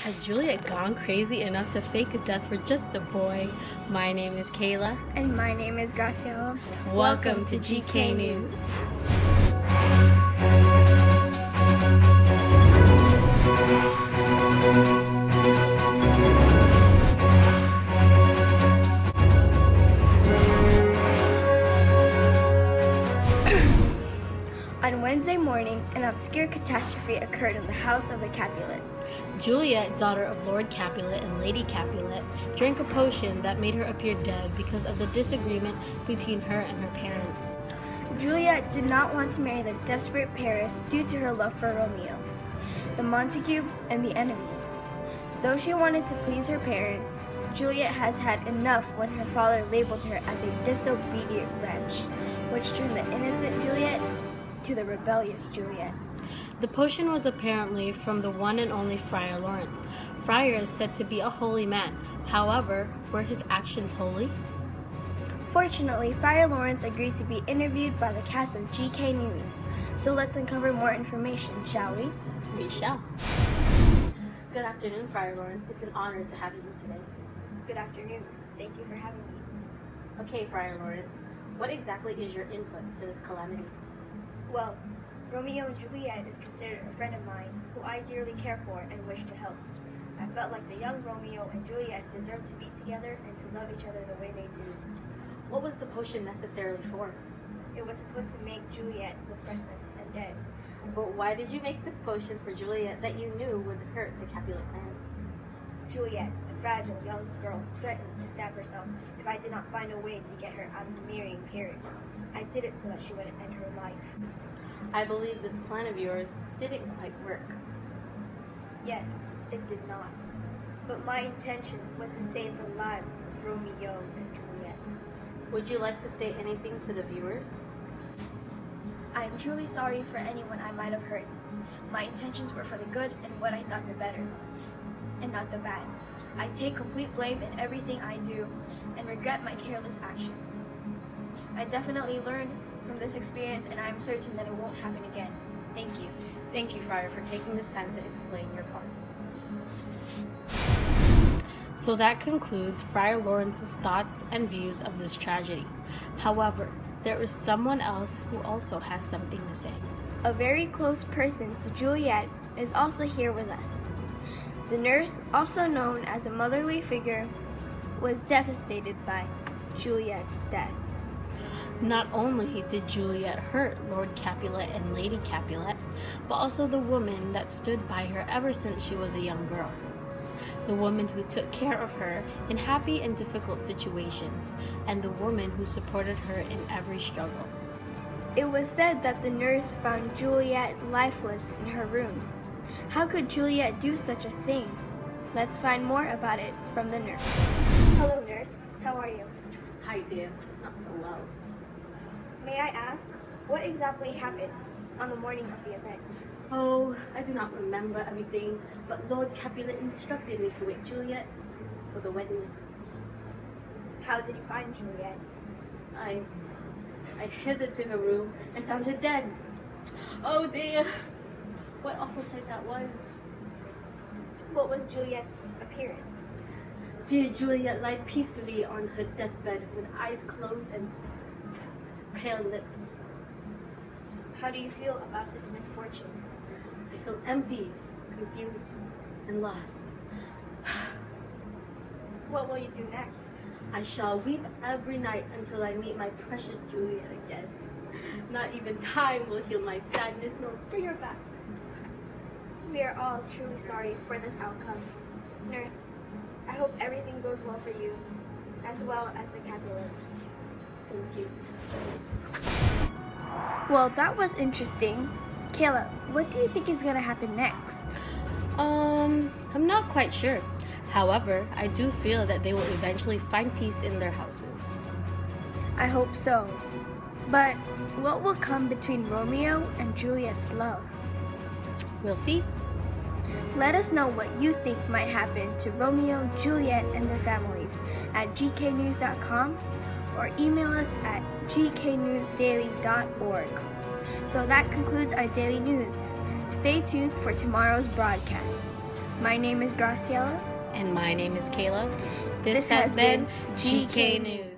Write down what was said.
Has Juliet gone crazy enough to fake a death for just a boy? My name is Kayla. And my name is Graciela. Welcome to GK News. On Wednesday morning, an obscure catastrophe occurred in the house of the Capulets. Juliet, daughter of Lord Capulet and Lady Capulet, drank a potion that made her appear dead because of the disagreement between her and her parents. Juliet did not want to marry the desperate Paris due to her love for Romeo, the Montague, and the enemy. Though she wanted to please her parents, Juliet has had enough when her father labeled her as a disobedient wretch, which turned the innocent Juliet to the rebellious Juliet. The potion was apparently from the one and only Friar Lawrence. Friar is said to be a holy man. However, were his actions holy? Fortunately, Friar Lawrence agreed to be interviewed by the cast of GK News. So let's uncover more information, shall we? We shall. Good afternoon, Friar Lawrence. It's an honor to have you today. Good afternoon. Thank you for having me. Okay, Friar Lawrence, what exactly is your input to this calamity? Well, Romeo and Juliet is considered a friend of mine who I dearly care for and wish to help. I felt like the young Romeo and Juliet deserve to be together and to love each other the way they do. What was the potion necessarily for? It was supposed to make Juliet look breathless and dead. But why did you make this potion for Juliet that you knew would hurt the Capulet clan? Juliet, a fragile young girl, threatened to stab herself if I did not find a way to get her out of marrying Paris. I did it so that she wouldn't end her life. I believe this plan of yours didn't quite work. Yes, it did not. But my intention was to save the lives of Romeo and Juliet. Would you like to say anything to the viewers? I am truly sorry for anyone I might have hurt. My intentions were for the good and what I thought the better, and not the bad. I take complete blame in everything I do and regret my careless actions. I definitely learned from this experience, and I am certain that it won't happen again. Thank you. Thank you, Friar, for taking this time to explain your part. So that concludes Friar Lawrence's thoughts and views of this tragedy. However, there is someone else who also has something to say. A very close person to Juliet is also here with us. The nurse, also known as a motherly figure, was devastated by Juliet's death. Not only did Juliet hurt Lord Capulet and Lady Capulet, but also the woman that stood by her ever since she was a young girl. The woman who took care of her in happy and difficult situations, and the woman who supported her in every struggle. It was said that the nurse found Juliet lifeless in her room. How could Juliet do such a thing? Let's find more about it from the nurse. Hello, nurse. How are you? Hi, dear. Not so well. May I ask, what exactly happened on the morning of the event? Oh, I do not remember everything, but Lord Capulet instructed me to wake Juliet for the wedding. How did you find Juliet? I hid her to her room and found her dead. Oh dear, what awful sight that was. What was Juliet's appearance? Dear Juliet lay peacefully on her deathbed with eyes closed and pale lips. How do you feel about this misfortune? I feel empty, confused, and lost. What will you do next? I shall weep every night until I meet my precious Juliet again. Not even time will heal my sadness nor bring her back. We are all truly sorry for this outcome. Nurse, I hope everything goes well for you, as well as the Capulets. Thank you. Well, that was interesting. Kayla, what do you think is going to happen next? I'm not quite sure. However, I do feel that they will eventually find peace in their houses. I hope so. But what will come between Romeo and Juliet's love? We'll see. Let us know what you think might happen to Romeo, Juliet, and their families at gknews.com or email us at gknewsdaily.org. So that concludes our daily news. Stay tuned for tomorrow's broadcast. My name is Graciela. And my name is Kayla. This has been GK News.